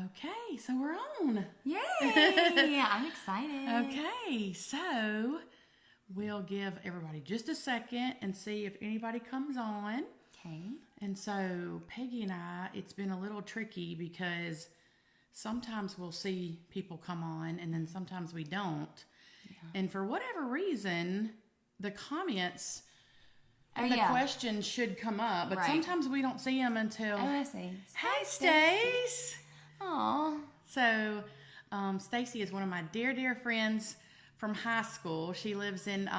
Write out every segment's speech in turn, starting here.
Okay, so we're on. Yay! I'm excited. Okay, so we'll give everybody just a second and see if anybody comes on. Okay. And so Peggy and I, it's been a little tricky because sometimes we'll see people come on and then sometimes we don't. Yeah. And for whatever reason, the comments and the questions should come up, but sometimes we don't see them until... Oh, I see. Hey, Stace! Aw. So, Stacy is one of my dear, dear friends from high school. She lives in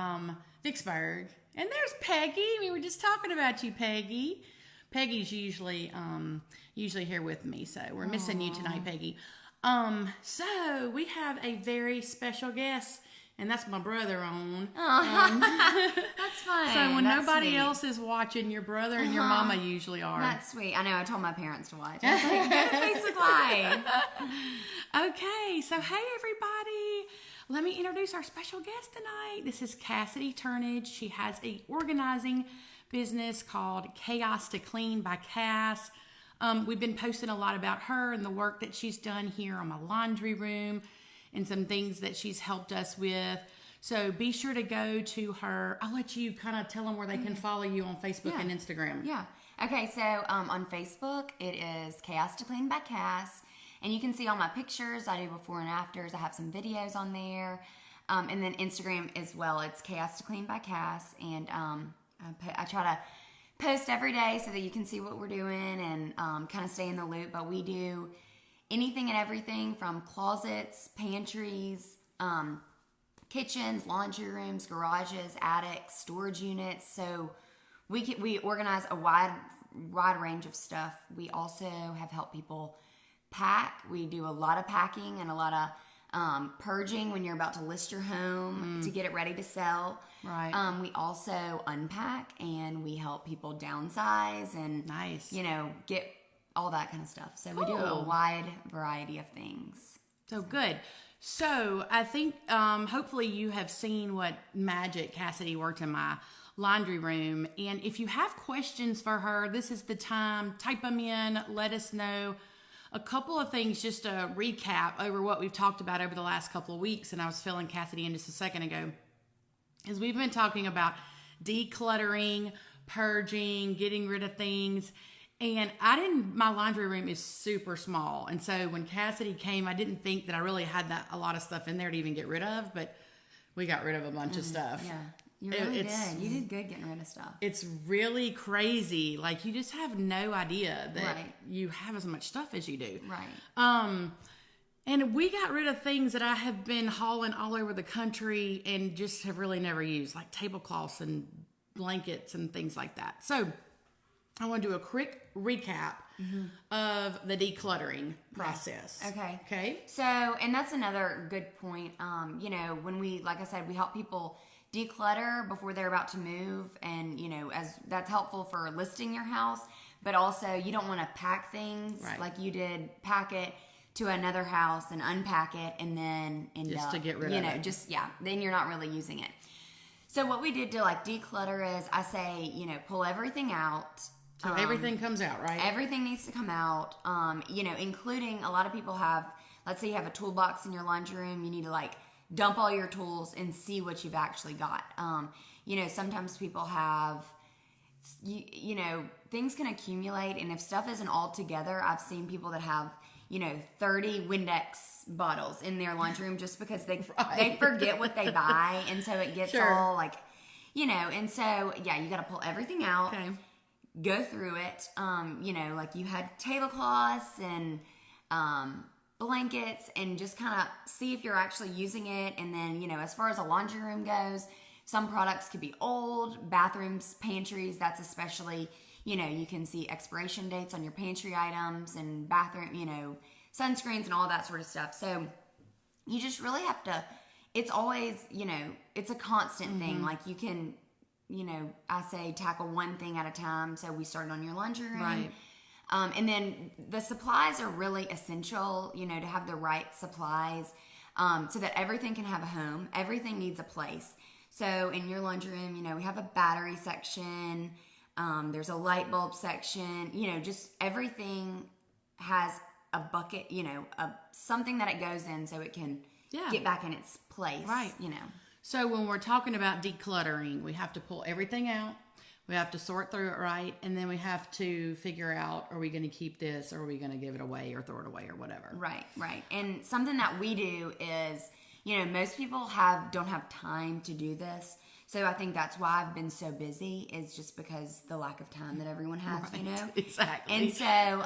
Vicksburg. And there's Peggy. We were just talking about you, Peggy. Peggy's usually here with me, so we're missing you tonight, Peggy. So we have a very special guest, and that's my brother on. That's fine. So when nobody else is watching, your brother and your mama usually are. That's sweet. I know. I told my parents to watch. I was like, go to Facebook Live. Okay, so hey everybody. Let me introduce our special guest tonight. This is Cassidy Turnage. She has a organizing business called Chaos to Clean by Cass. We've been posting a lot about her and the work that she's done here on my laundry room and some things that she's helped us with. So be sure to go to her. I'll let you kind of tell them where they can follow you on Facebook and Instagram. Yeah. Okay, so on Facebook, it is Chaos to Clean by Cass. And you can see all my pictures. I do before and afters. I have some videos on there. And then Instagram as well. It's Chaos to Clean by Cass. And I try to post every day so that you can see what we're doing and kind of stay in the loop. But we do anything and everything from closets, pantries, kitchens, laundry rooms, garages, attics, storage units. So we organize a wide range of stuff. We also have helped people pack. We do a lot of packing and a lot of purging when you're about to list your home to get it ready to sell. Right. We also unpack and we help people downsize and get all that kind of stuff. So we do a wide variety of things. So good. So I think hopefully you have seen what magic Cassidy worked in my laundry room. And if you have questions for her, this is the time. Type them in. Let us know. A couple of things just to recap over what we've talked about over the last couple of weeks. And I was filling Cassidy in just a second ago. Is we've been talking about decluttering, purging, getting rid of things. And my laundry room is super small. And so when Cassidy came, I didn't think that I really had a lot of stuff in there to even get rid of, but we got rid of a bunch of stuff. Yeah, you really did. You did good getting rid of stuff. It's really crazy. Like, you just have no idea that you have as much stuff as you do. Right. And we got rid of things that I have been hauling all over the country and just have really never used, like tablecloths and blankets and things like that. So I want to do a quick recap of the decluttering process. Okay. Okay. So, and that's another good point. When like I said, we help people declutter before they're about to move, and as that's helpful for listing your house, but also you don't want to pack things like you did, pack it to another house and unpack it and then end just up, to get rid of it. Then you're not really using it. So what we did to declutter is I say, pull everything out. So everything comes out, right? Everything needs to come out, including a lot of people have, let's say you have a toolbox in your laundry room, you need to dump all your tools and see what you've actually got. Sometimes people have, things can accumulate, and if stuff isn't all together, I've seen people that have, 30 Windex bottles in their laundry room just because they forget what they buy, and so it gets all and so, you got to pull everything out. Okay. Go through it, you had tablecloths and blankets, and just kind of see if you're actually using it. And then, as far as a laundry room goes, some products could be old, bathrooms, pantries, that's especially, you can see expiration dates on your pantry items and bathroom, sunscreens and all that sort of stuff. So you just really have to, it's always, it's a constant thing. Like, you can, I say tackle one thing at a time. So we started on your laundry room. Right. And then the supplies are really essential, to have the right supplies, so that everything can have a home. Everything needs a place. So in your laundry room, we have a battery section. There's a light bulb section, just everything has a bucket, something that it goes in so it can get back in its place. Right. So when we're talking about decluttering, we have to pull everything out. We have to sort through it right. And then we have to figure out, are we going to keep this, or are we going to give it away or throw it away or whatever? Right. And something that we do is, most people don't have time to do this. So I think that's why I've been so busy, is just because the lack of time that everyone has, Exactly. And so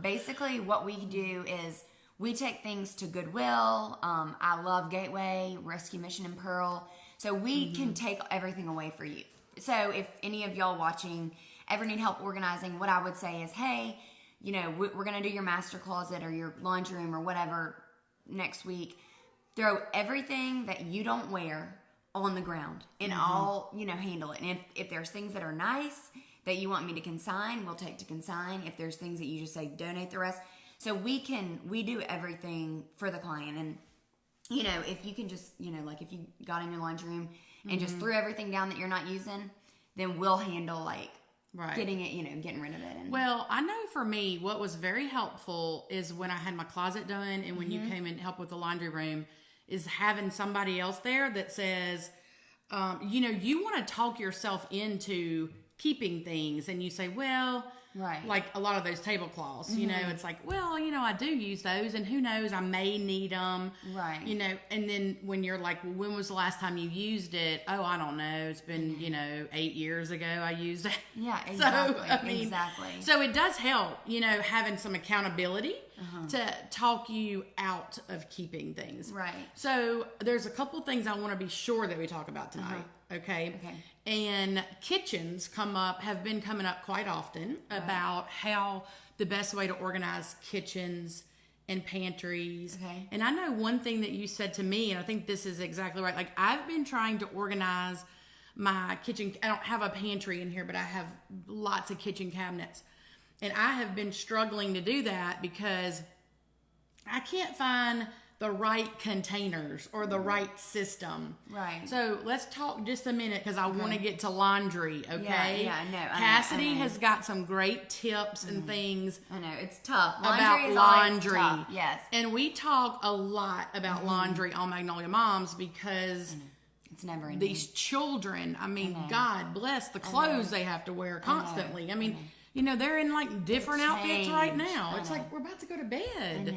basically what we do is we take things to Goodwill. I love Gateway, Rescue Mission, and Pearl. So we can take everything away for you. So if any of y'all watching ever need help organizing, what I would say is, hey, we're going to do your master closet or your laundry room or whatever next week. Throw everything that you don't wear on the ground and I'll, handle it. And if there's things that are nice that you want me to consign, we'll take to consign. If there's things that you just say donate the rest. So we do everything for the client. And, if you can just, like if you got in your laundry room and just threw everything down that you're not using, then we'll handle getting it, getting rid of it. Well, I know for me, what was very helpful is when I had my closet done and when you came and helped with the laundry room, is having somebody else there that says, you want to talk yourself into keeping things, and you say, well, right, like a lot of those tablecloths, it's like, well, I do use those, and who knows, I may need them, right, and then when you're like, well, when was the last time you used it? Oh, I don't know, it's been 8 years ago I used it. Yeah, exactly. So, exactly. So it does help, having some accountability to talk you out of keeping things. Right. So there's a couple things I want to be sure that we talk about tonight. Okay. And kitchens have been coming up quite often about how the best way to organize kitchens and pantries. Okay. And I know one thing that you said to me, and I think this is exactly right. Like, I've been trying to organize my kitchen. I don't have a pantry in here, but I have lots of kitchen cabinets. And I have been struggling to do that because I can't find the right containers or the right system. Right. So let's talk just a minute, because I want to get to laundry, okay? Yeah, I know. Cassidy has got some great tips and things. I know, it's tough. About laundry. Tough. Yes. And we talk a lot about laundry on Magnolia-Moms because it's never ending. These children, God bless the clothes they have to wear constantly. They're in different outfits right now. It's like we're about to go to bed.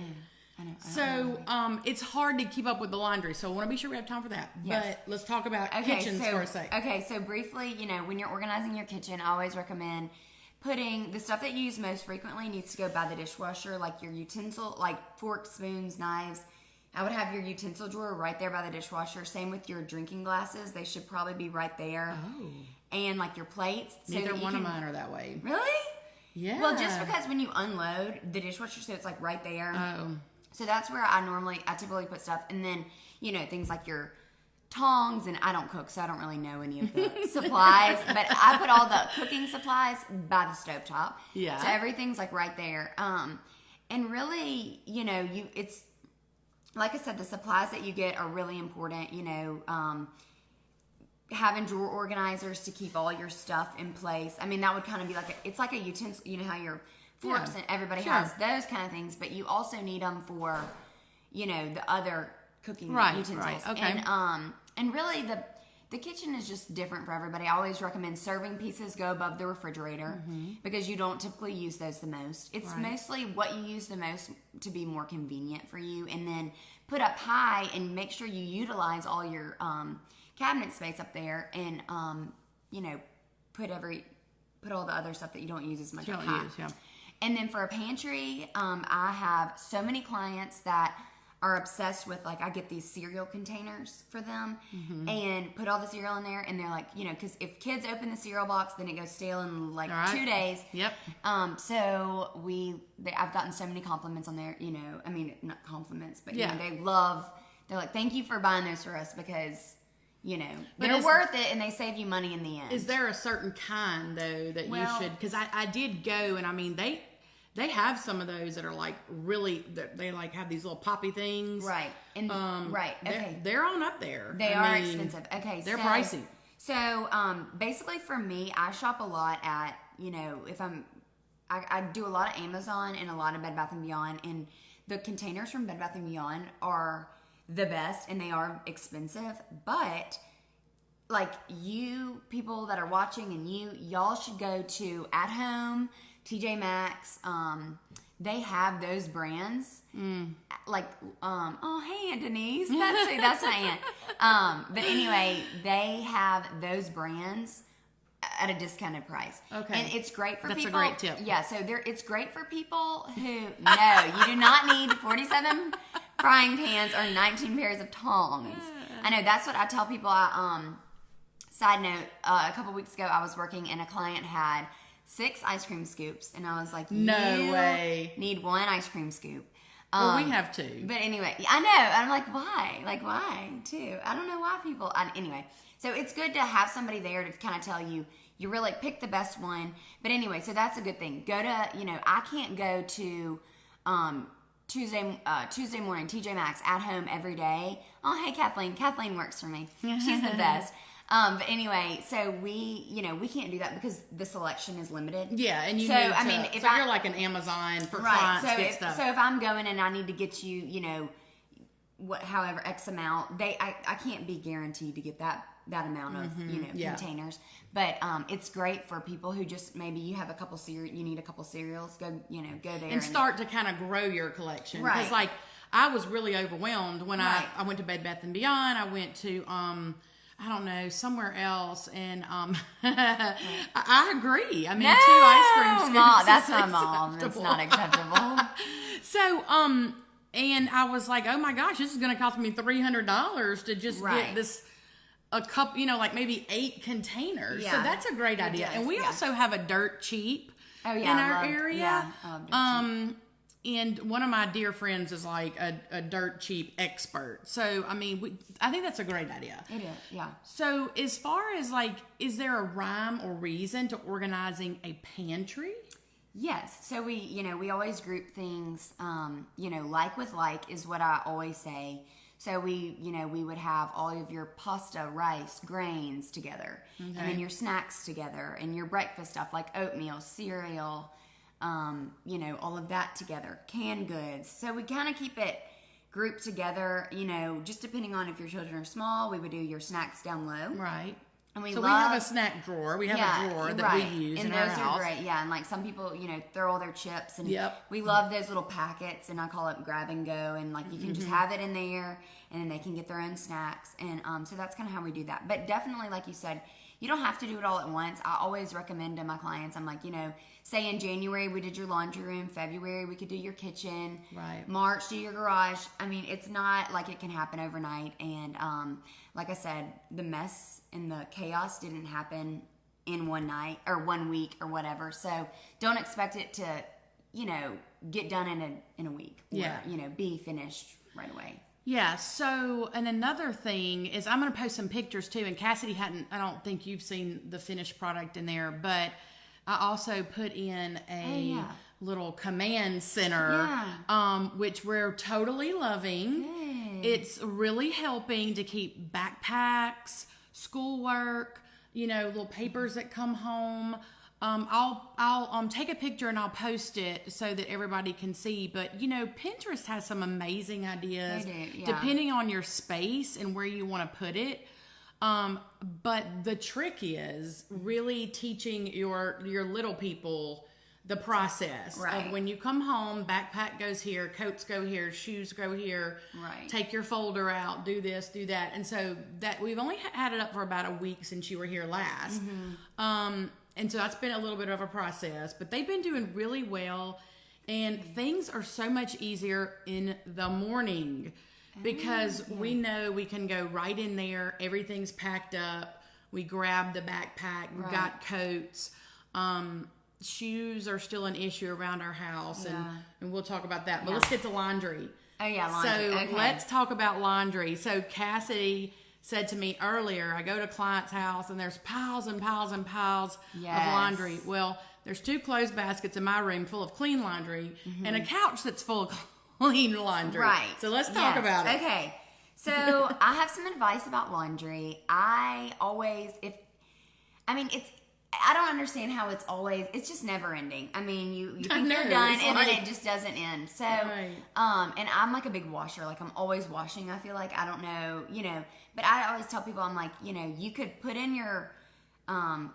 I know. So it's hard to keep up with the laundry. So I want to be sure we have time for that. Yes. But let's talk about kitchens for a sec. Okay, so briefly, when you're organizing your kitchen, I always recommend putting the stuff that you use most frequently needs to go by the dishwasher, like your utensil, like forks, spoons, knives. I would have your utensil drawer right there by the dishwasher. Same with your drinking glasses. They should probably be right there. Oh. And your plates. Neither one of mine are that way. Really? Yeah. Well, just because when you unload the dishwasher, so it's right there. Oh. So that's where I typically put stuff. And then, things like your tongs, and I don't cook, so I don't really know any of the supplies. But I put all the cooking supplies by the stovetop. Yeah. So everything's right there. And really, it's, like I said, the supplies that you get are really important. Having drawer organizers to keep all your stuff in place. That would kind of be it's like a utensil. You know how your forks and everybody has those kind of things, but you also need them for, the other cooking utensils. Right. Okay. And really the kitchen is just different for everybody. I always recommend serving pieces go above the refrigerator because you don't typically use those the most. It's mostly what you use the most to be more convenient for you, and then put up high and make sure you utilize all your cabinet space up there, and put all the other stuff that you don't use as much up high. And then for a pantry, I have so many clients that are obsessed with, I get these cereal containers for them and put all the cereal in there, and they're because if kids open the cereal box, then it goes stale in 2 days. Yep. So I've gotten so many compliments on there, not compliments, but they're like, thank you for buying those for us, because they're worth it, and they save you money in the end. Is there a certain kind, though, that you should? Because I did go, and they have some of those that are really, they have these little poppy things. Right. And okay. They're on up there. They are expensive. Okay. They're pricey. So basically for me, I shop a lot at, if I'm I do a lot of Amazon and a lot of Bed Bath & Beyond, and the containers from Bed Bath & Beyond are the best, and they are expensive, but like you people that are watching and y'all should go to At Home, TJ Maxx. They have those brands. Like, oh, hey, Aunt Denise. That's my aunt. But anyway, they have those brands at a discounted price. Okay. And it's great for That's people. a great tip. Yeah, so it's great for people who, no, you do not need 47 frying pans or 19 pairs of tongs. I know, that's what I tell people. Side note, a couple weeks ago, I was working and a client had 6 ice cream scoops. And I was like, No you way. need 1 ice cream scoop. Well, we have 2. But anyway, I know. I'm like, why? Like, why? 2? I don't know why people. Anyway, so it's good to have somebody there to kind of tell you, you really pick the best one. But anyway, so that's a good thing. Go to, I can't go to Tuesday morning, TJ Maxx At Home every day. Oh, hey, Kathleen. Kathleen works for me. She's the best. But anyway, so we can't do that because the selection is limited. Yeah, and you so, need to, I mean, if so you're like an Amazon for clients so to get if, stuff. So if I'm going and I need to get you, however X amount, I can't be guaranteed to get that amount of containers. But it's great for people who just maybe you have a couple you need a couple cereals. Go there and start to kind of grow your collection. Right. Because like I was really overwhelmed when Right. I went to Bed Bath & Beyond. I went to I don't know, somewhere else, and I agree. I mean, 2 ice cream scoops. Mom, that's is my mom. It's acceptable. not acceptable. So, and I was like, oh my gosh, this is going to cost me $300 to just Right. get this, a cup, like maybe 8 containers. So Yeah. that's a great idea. does, And we yeah. also have a dirt cheap Oh, yeah, in I our love- area. yeah, I love dirt cheap. And one of my dear friends is like a dirt cheap expert. So, I mean, I think that's a great idea. It is, yeah. So, as far as like, is there a rhyme or reason to organizing a pantry? Yes. So we always group things, like with like is what I always say. So we would have all of your pasta, rice, grains together, and then your snacks together, and your breakfast stuff like oatmeal, cereal, all of that together, canned goods. So we kind of keep it grouped together, just depending on if your children are small, we would do your snacks down low. Right. And we have a snack drawer. We have a drawer that we use and in our those house. are great. Yeah, and like some people, throw all their chips, and Yep. we love those little packets, and I call it grab and go, and like you can just have it in there, and then they can get their own snacks, and so that's kind of how we do that. But definitely, like you said, you don't have to do it all at once. I always recommend to my clients, I'm like, say in January we did your laundry room, February we could do your kitchen, Right. March do your garage. I mean, it's not like it can happen overnight, and like I said, the mess and the chaos didn't happen in one night or 1 week or whatever. So don't expect it to, get done in a week. Or, Yeah. be finished right away. Yeah, so, and another thing is I'm going to post some pictures too, and Cassidy I don't think you've seen the finished product in there, but I also put in a little command center, which we're totally loving. Good. It's really helping to keep backpacks, schoolwork, little papers that come home. I'll take a picture and I'll post it so that everybody can see. But Pinterest has some amazing ideas, They do, yeah. depending on your space and where you want to put it. But the trick is really teaching your little people the process Right. of when you come home, backpack goes here, coats go here, shoes go here. Right. Take your folder out, do this, do that. And so that we've only had it up for about a week since you were here last. And so that's been a little bit of a process, but they've been doing really well, and things are so much easier in the morning because we know we can go right in there. Everything's packed up. We grab the backpack. We've got coats. Shoes are still an issue around our house, and we'll talk about that. But let's get to laundry. Oh, yeah, laundry. So Okay. let's talk about laundry. So Cassidy said to me earlier, I go to client's house and there's piles and piles and piles Yes. of laundry. Well, there's 2 clothes baskets in my room full of clean laundry and a couch that's full of clean laundry. Right. So let's talk about it. Okay. So I have some advice about laundry. I always, I don't understand how it's just never ending. I mean, you think you're done and then it just doesn't end. So, and I'm like a big washer. Like I'm always washing. I feel like, I don't know, but I always tell people, I'm like, you could put in your,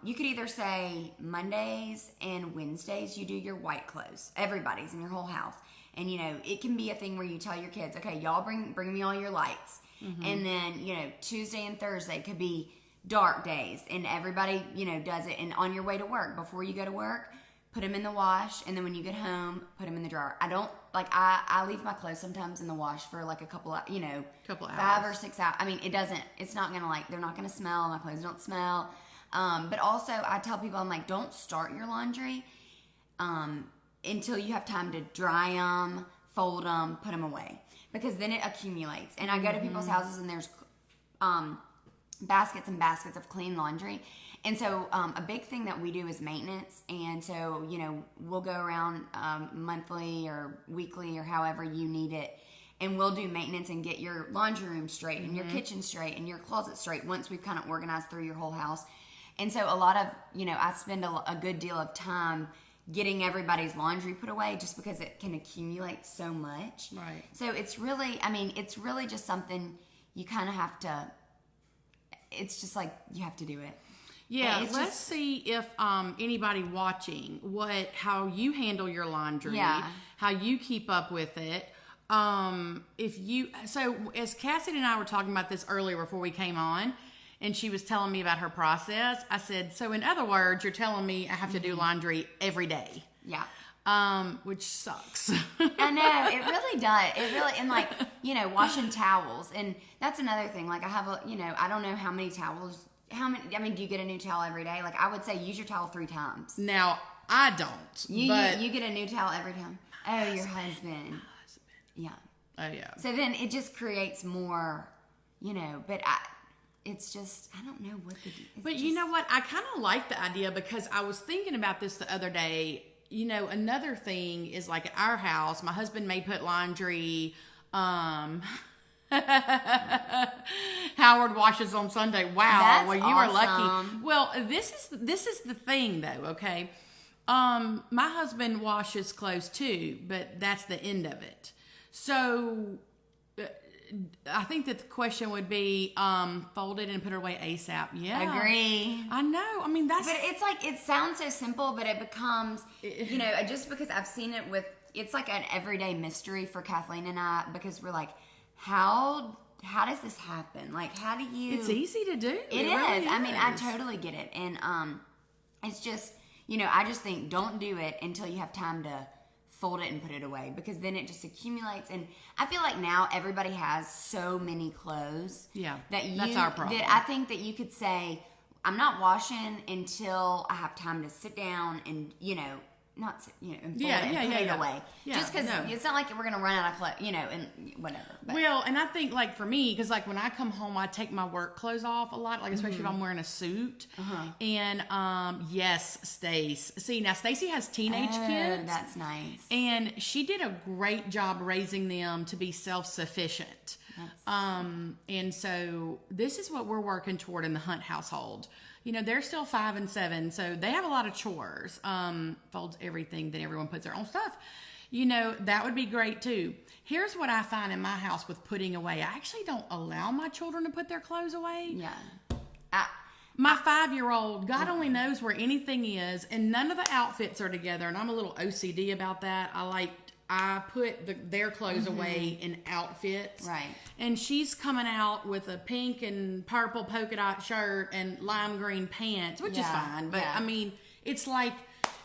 you could either say Mondays and Wednesdays you do your white clothes. Everybody's in your whole house. And, it can be a thing where you tell your kids, okay, y'all bring me all your lights. And then, Tuesday and Thursday could be dark days, and everybody, does it. And on your way to work, before you go to work, put them in the wash, and then when you get home, put them in the dryer. I don't, like, I leave my clothes sometimes in the wash for like a couple of, couple hours. 5 or 6 hours. I mean, it's not gonna, like, they're not gonna smell, my clothes don't smell. But also, I tell people, I'm like, don't start your laundry until you have time to dry them, fold them, put them away, because then it accumulates. And I go to people's houses, and there's baskets and baskets of clean laundry. And so a big thing that we do is maintenance. And so, we'll go around monthly or weekly or however you need it, and we'll do maintenance and get your laundry room straight and your kitchen straight and your closet straight once we've kind of organized through your whole house. And so a lot of, I spend a good deal of time getting everybody's laundry put away, just because it can accumulate so much. Right. So it's really just something you kind of have to, it's just like you have to do it. Yeah, let's see if anybody watching how you handle your laundry, how you keep up with it. So as Cassidy and I were talking about this earlier before we came on, and she was telling me about her process, I said, so in other words, you're telling me I have to do laundry every day. Yeah. Which sucks. I know, it really does. It really, and like, washing towels. And that's another thing. Like I have I don't know how many towels, do you get a new towel every day? Like I would say use your towel 3 times. Now, I don't. You get a new towel every time. Oh, your husband. Yeah. Oh, yeah. So then it just creates more, but it's just, I don't know what to do. But you know what? I kind of like the idea, because I was thinking about this the other day. Another thing is, like at our house, my husband may put laundry. Howard washes on Sunday. Wow. That's you are lucky. awesome. Well, this is the thing though. Okay. My husband washes clothes too, but that's the end of it. So I think that the question would be fold it and put it away ASAP. Yeah. Agree. I know. I mean, that's... But it's like, it sounds so simple, but it becomes, just because I've seen it it's like an everyday mystery for Kathleen and I, because we're like, how does this happen? Like, how do you... It's easy to do. It is. Really I mean, I totally get it. And it's just, I just think don't do it until you have time to fold it and put it away, because then it just accumulates. And I feel like now everybody has so many clothes. Yeah, that's our problem. That I think that you could say, I'm not washing until I have time to sit down and, not sit, and fold it and put it away. Yeah, just because it's not like we're going to run out of clothes, and whatever. But. Well, and I think, like, for me, because, like, when I come home, I take my work clothes off a lot, like, especially if I'm wearing a suit. And, yes, Stace. See, now, Stacy has teenage kids. That's nice. And she did a great job raising them to be self-sufficient. And so this is what we're working toward in the Hunt household. They're still 5 and 7, so they have a lot of chores. Folds everything, then everyone puts their own stuff. That would be great too. Here's what I find in my house with putting away. I actually don't allow my children to put their clothes away. Yeah. My 5-year-old, God only knows where anything is, and none of the outfits are together, and I'm a little OCD about that. I put their clothes away in outfits. Right. And she's coming out with a pink and purple polka dot shirt and lime green pants, which is fine. But, I mean, it's like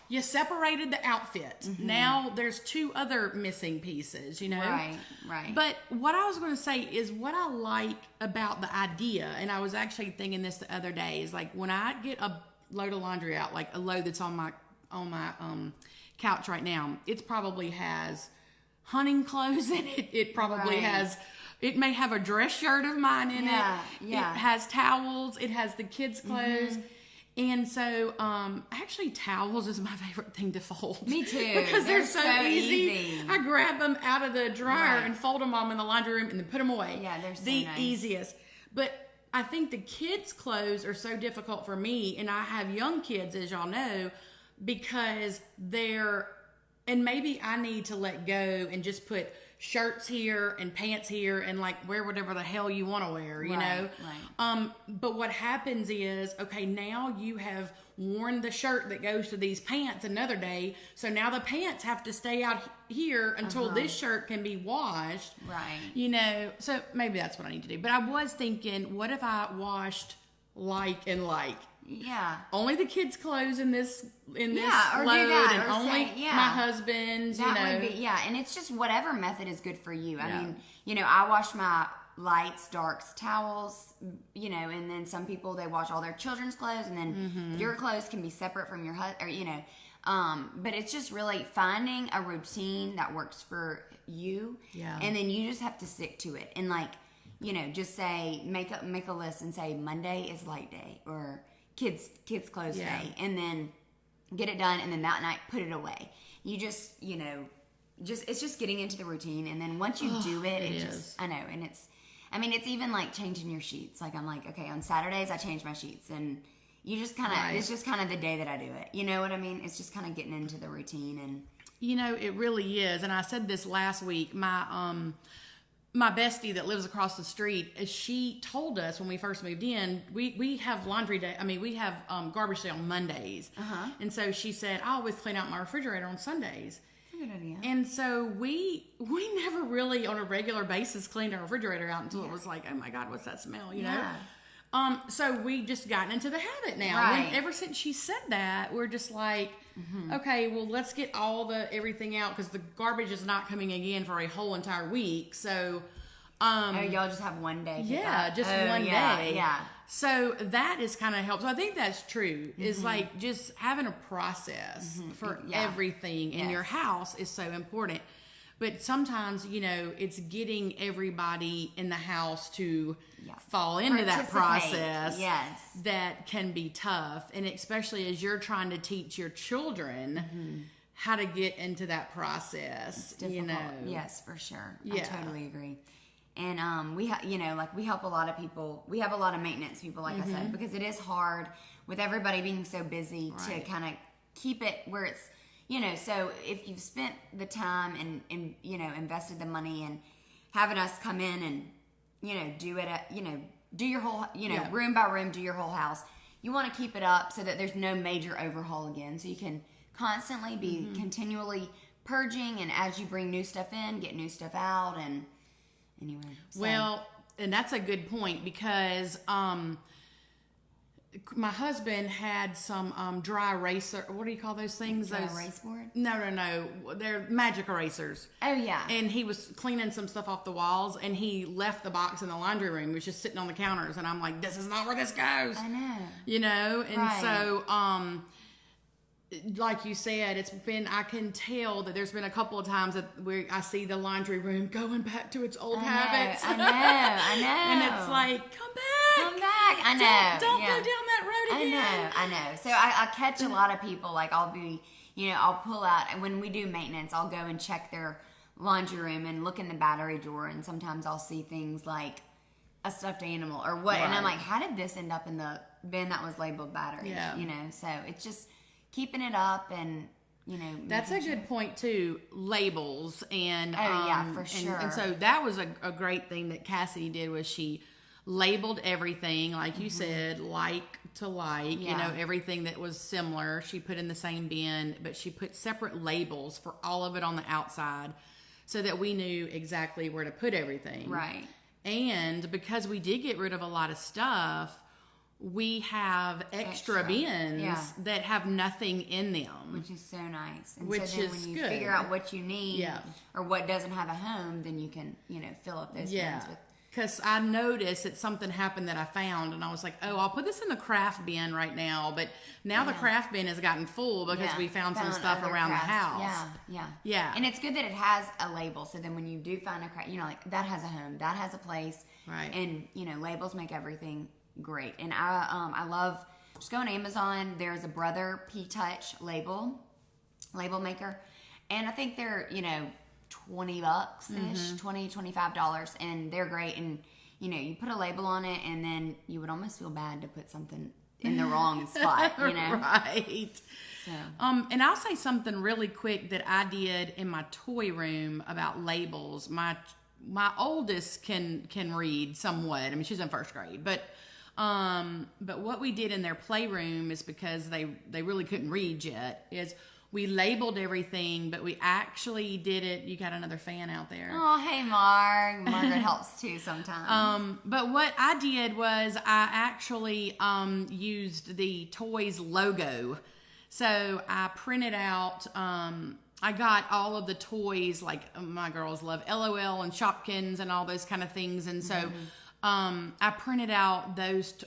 you separated the outfit. Now there's 2 other missing pieces, Right. But what I was going to say is what I like about the idea, and I was actually thinking this the other day, is like when I get a load of laundry out, like a load that's on my couch right now, it probably has hunting clothes in it. It probably has, it may have a dress shirt of mine in it. Yeah. It has towels. It has the kids' clothes. And so, actually, towels is my favorite thing to fold. Me too. Because they're so easy. I grab them out of the dryer and fold them all in the laundry room and then put them away. Yeah, they're so the nice. easiest. But I think the kids' clothes are so difficult for me, and I have young kids, as y'all know, because and maybe I need to let go and just put shirts here and pants here and like wear whatever the hell you want to wear, you know? Right. But what happens is, okay, now you have worn the shirt that goes to these pants another day, so now the pants have to stay out here until this shirt can be washed. Right. You know, so maybe that's what I need to do. But I was thinking, what if I washed like and like? Yeah. Only the kids' clothes in this or load, do that, and or only say, my husband's. That you know, would be, and it's just whatever method is good for you. Yeah. I mean, you know, I wash my lights, darks, towels, you know, and then some people, they wash all their children's clothes, and then your clothes can be separate from your husband, or, you know. But it's just really finding a routine that works for you, and then you just have to stick to it. And like, you know, just say, make a list and say Monday is light day, or kids clothes day, and then get it done, and then that night put it away. You just, you know, it's just getting into the routine, and then once you do it, it just, I know, and it's even like changing your sheets. Like, I'm like, okay, on Saturdays I change my sheets, and you just kind of, it's just kind of the day that I do it. You know what I mean? It's just kind of getting into the routine. And you know, it really is. And I said this last week, my bestie that lives across the street, she told us when we first moved in, we have laundry day. I mean, we have garbage day on Mondays. And so she said, I always clean out my refrigerator on Sundays. good idea. And so we never really on a regular basis cleaned our refrigerator out until it was like, oh my God, what's that smell? You know? So we just gotten into the habit now. Right. Ever since she said that, we're just like, okay, well, let's get everything out, because the garbage is not coming again for a whole entire week. So, y'all just have one day. Just one day. Yeah. So that is kind of helps. So I think that's true. Is like just having a process for everything in your house is so important. But sometimes, you know, it's getting everybody in the house to fall into that process that can be tough. And especially as you're trying to teach your children how to get into that process, you know. Yes, for sure. I totally agree. And we help a lot of people. We have a lot of maintenance people, like I said, because it is hard with everybody being so busy to kind of keep it where it's, you know, so if you've spent the time and you know, invested the money and having us come in and, you know, do it, do your whole, you know, room by room, do your whole house. You want to keep it up so that there's no major overhaul again. So you can constantly be continually purging, and as you bring new stuff in, get new stuff out. And anyway. So. Well, and that's a good point, because my husband had some dry eraser. What do you call those things? Dry those erase board? No. They're magic erasers. Oh, yeah. And he was cleaning some stuff off the walls, and he left the box in the laundry room. It was just sitting on the counters, and I'm like, this is not where this goes. I know. You know? And so, like you said, I can tell that there's been a couple of times where I see the laundry room going back to its old habits. I know. And it's like, come back. I know. Don't go down that road again. I know. So I catch a lot of people, like I'll pull out, and when we do maintenance, I'll go and check their laundry room and look in the battery drawer, and sometimes I'll see things like a stuffed animal or what, and I'm like, how did this end up in the bin that was labeled battery? Yeah. You know, so it's just keeping it up, and you know, that's a good point too. Labels and for sure. And so that was a great thing that Cassidy did, was she labeled everything, like you said, like to like, you know, everything that was similar she put in the same bin, but she put separate labels for all of it on the outside so that we knew exactly where to put everything. Right. And because we did get rid of a lot of stuff, we have extra bins that have nothing in them, which is so nice. And which so then is when you good. figure out what you need or what doesn't have a home, then you can, you know, fill up those bins with. Because I noticed that something happened that I found, and I was like, oh, I'll put this in the craft bin right now. But now the craft bin has gotten full because we found some stuff around the house. Yeah. And it's good that it has a label. So then when you do find a craft, you know, like that has a home, that has a place. Right. And, you know, labels make everything great. And I love, just go on Amazon. There's a Brother P-Touch label maker. And I think they're, you know, $20 ish, $20, $25, and they're great. And you put a label on it, and then you would almost feel bad to put something in the wrong spot, Right. So. And I'll say something really quick that I did in my toy room about labels. My oldest can read somewhat. I mean, she's in first grade, but what we did in their playroom is, because they really couldn't read yet, is we labeled everything, but we actually did it. You got another fan out there. Oh, hey, Margaret helps too sometimes. But what I did was I actually used the toys logo. So I printed out, I got all of the toys, like my girls love LOL and Shopkins and all those kind of things. And so I printed out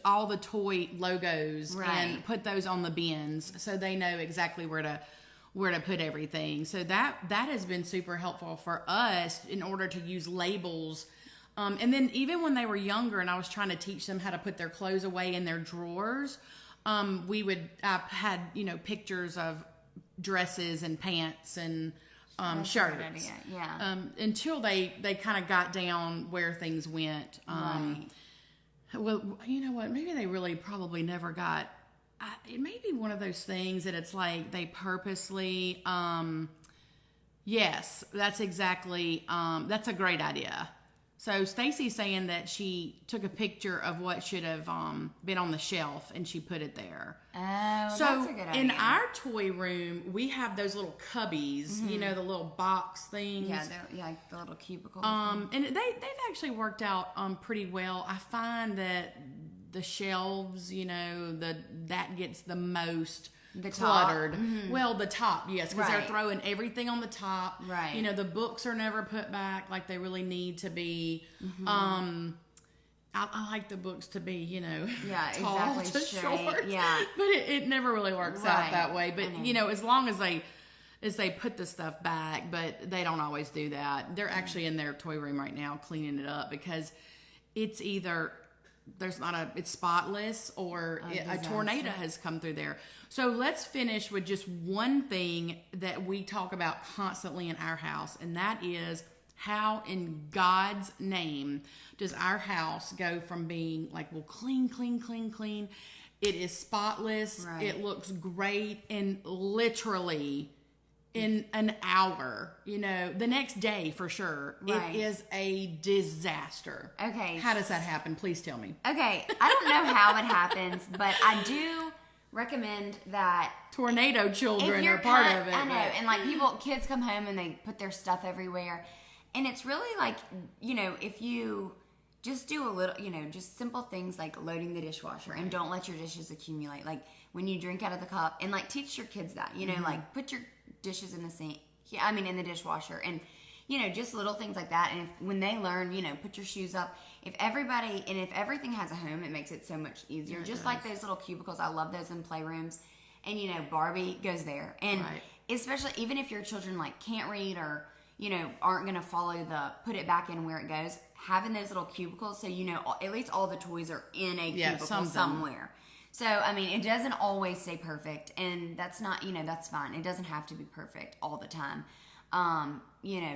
all the toy logos and put those on the bins so they know exactly where to put everything. So that has been super helpful for us in order to use labels. And then even when they were younger and I was trying to teach them how to put their clothes away in their drawers, I had, pictures of dresses and pants and shirts. Yeah. Until they kind of got down where things went. Well, you know what? Maybe they really probably never got. It may be one of those things that it's like they purposely. Yes, that's exactly. That's a great idea. So Stacy's saying that she took a picture of what should have been on the shelf and she put it there. Oh, so that's a good idea. In our toy room, we have those little cubbies, the little box things. Yeah, like the little cubicles. And they've actually worked out pretty well. I find that the shelves, that gets the most cluttered. Well, the top, yes, because they're throwing everything on the top. Right. The books are never put back like they really need to be. I like the books to be, tall exactly, to straight. short. Yeah. But it never really works out that way. But, as long as they put the stuff back, but they don't always do that. They're actually in their toy room right now cleaning it up because it's either it's spotless or a tornado has come through there. So let's finish with just one thing that we talk about constantly in our house, and that is how in God's name does our house go from being like, well, clean, it is spotless, it looks great, and literally in an hour, the next day for sure, it is a disaster. Okay. How does that happen? Please tell me. Okay. I don't know how it happens, but I do recommend that tornado children are part of it. I know. And like kids come home and they put their stuff everywhere. And it's really like, if you just do a little, just simple things like loading the dishwasher and don't let your dishes accumulate. Like when you drink out of the cup, and like teach your kids that, like put your dishes in the sink. In the dishwasher, and just little things like that. And when they learn, put your shoes up. If everything has a home, it makes it so much easier. Just like those little cubicles, I love those in playrooms. And Barbie goes there, and especially even if your children like can't read or aren't gonna follow the put it back in where it goes, having those little cubicles so at least all the toys are in a cubicle somewhere. So, it doesn't always stay perfect, and that's not, that's fine. It doesn't have to be perfect all the time,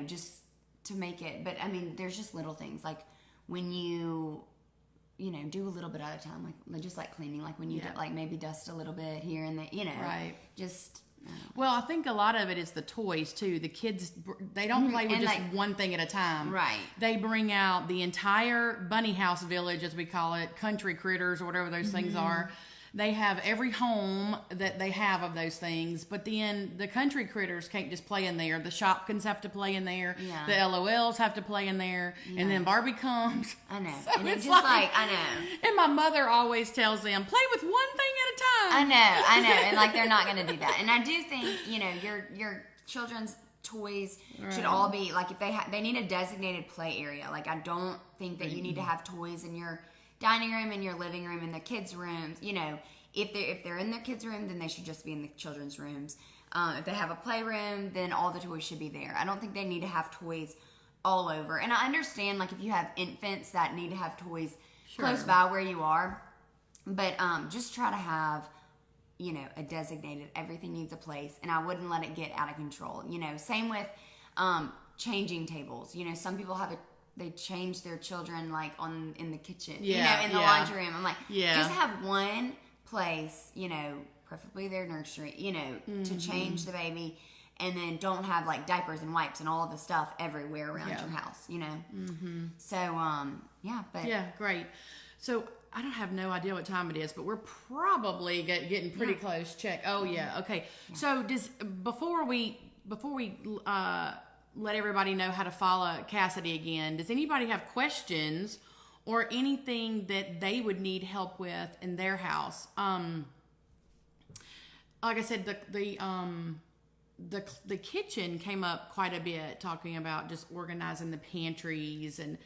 just to make it. But, there's just little things, like when you, do a little bit at a time, like just like cleaning, like when you like maybe dust a little bit here and there, just... Well, I think a lot of it is the toys too. The kids, they don't play with just one thing at a time. Right. They bring out the entire bunny house village, as we call it, country critters or whatever those things are. They have every home that they have of those things, but then the country critters can't just play in there. The Shopkins have to play in there. Yeah. The LOLs have to play in there. Yeah. And then Barbie comes. I know. So and it's just like, I know. And my mother always tells them, play with one thing at a time. I know. And like they're not going to do that. And I do think, your children's toys should all be, like if they need a designated play area. Like I don't think that you need to have toys in your dining room, in your living room, in the kids' rooms. If they're in their kids' room, then they should just be in the children's rooms. If they have a playroom, then all the toys should be there. I don't think they need to have toys all over. And I understand, like, if you have infants that need to have toys close by where you are. But just try to have, a designated, everything needs a place. And I wouldn't let it get out of control. Same with changing tables. Some people have they change their children like in the kitchen, Yeah, in the yeah. laundry room. I'm like, Yeah. just have one place, preferably their nursery, to change the baby, and then don't have like diapers and wipes and all of the stuff everywhere around your house, So, but Yeah, great. So I don't have no idea what time it is, but we're probably getting pretty close. Check. Oh yeah. Okay. Yeah. So before we let everybody know how to follow Cassidy again, does anybody have questions or anything that they would need help with in their house? Like I said, the kitchen came up quite a bit, talking about just organizing the pantries and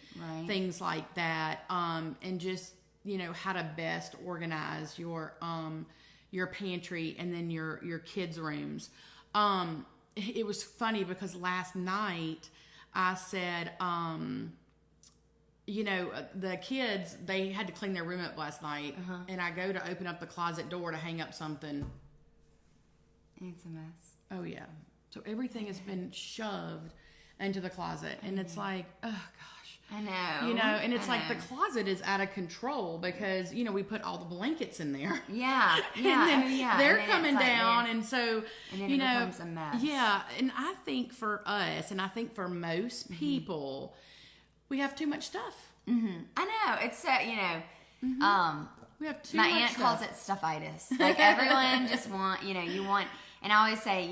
things like that, and just how to best organize your pantry and then your kids' rooms. It was funny because last night I said, the kids, they had to clean their room up last night, and I go to open up the closet door to hang up something. It's a mess. Oh yeah. So everything has been shoved into the closet, and it's like, oh gosh. I know. And it's like the closet is out of control because we put all the blankets in there. Yeah. And then they're then coming it's like down, and so and then it becomes a mess. Yeah, and I think for us, and I think for most people, we have too much stuff. Mm-hmm. I know. It's We have too my much aunt stuff. calls it stuffitis. Like everyone just you want. And I always say,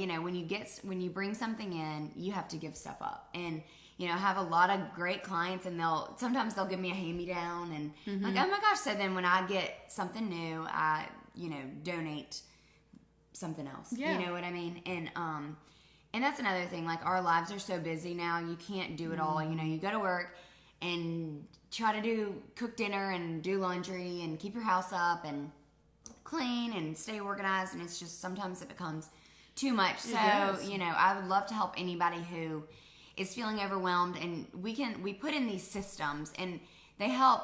when you bring something in, you have to give stuff up. And I have a lot of great clients, and sometimes they'll give me a hand-me-down, and like, oh my gosh. So then when I get something new, I donate something else. Yeah. You know what I mean? And that's another thing. Like, our lives are so busy now, you can't do it all. You go to work and try to cook dinner and do laundry and keep your house up and clean and stay organized, and it's just sometimes it becomes too much. So I would love to help anybody who is feeling overwhelmed, and we put in these systems, and they help.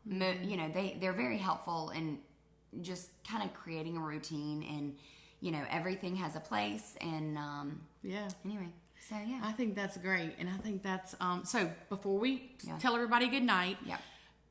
They're very helpful in just kind of creating a routine, and everything has a place, and anyway. So yeah, I think that's great, and I think that's so before we tell everybody good night,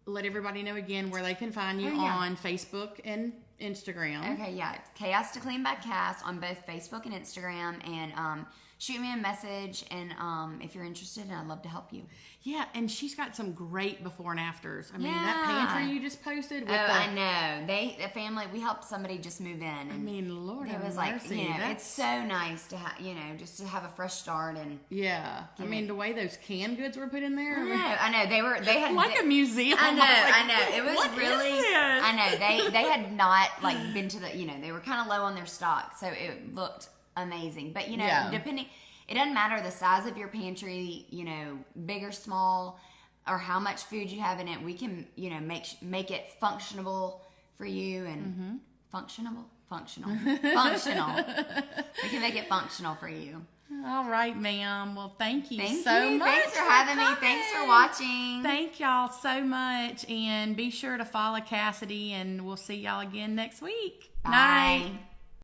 let everybody know again where they can find you on Facebook and Instagram. Okay, yeah. Chaos to Clean by Cass on both Facebook and Instagram, and shoot me a message, and if you're interested, I'd love to help you. Yeah, and she's got some great before and afters. I mean, that pantry you just posted. I know. The family, we helped somebody just move in. And I mean, Lord it was mercy, like, it's so nice to have, just to have a fresh start. And I mean, the way those canned goods were put in there. I know. They had like a museum. I know. It was what really. Is this? I know. They had not been to the. They were kind of low on their stock, so it looked amazing. But depending. It doesn't matter the size of your pantry, big or small, or how much food you have in it. We can, make it functional for you, and functional. We can make it functional for you. All right, ma'am. Well, thank you much. Thanks for having me. Thanks for watching. Thank y'all so much, and be sure to follow Cassidy, and we'll see y'all again next week. Bye. Night.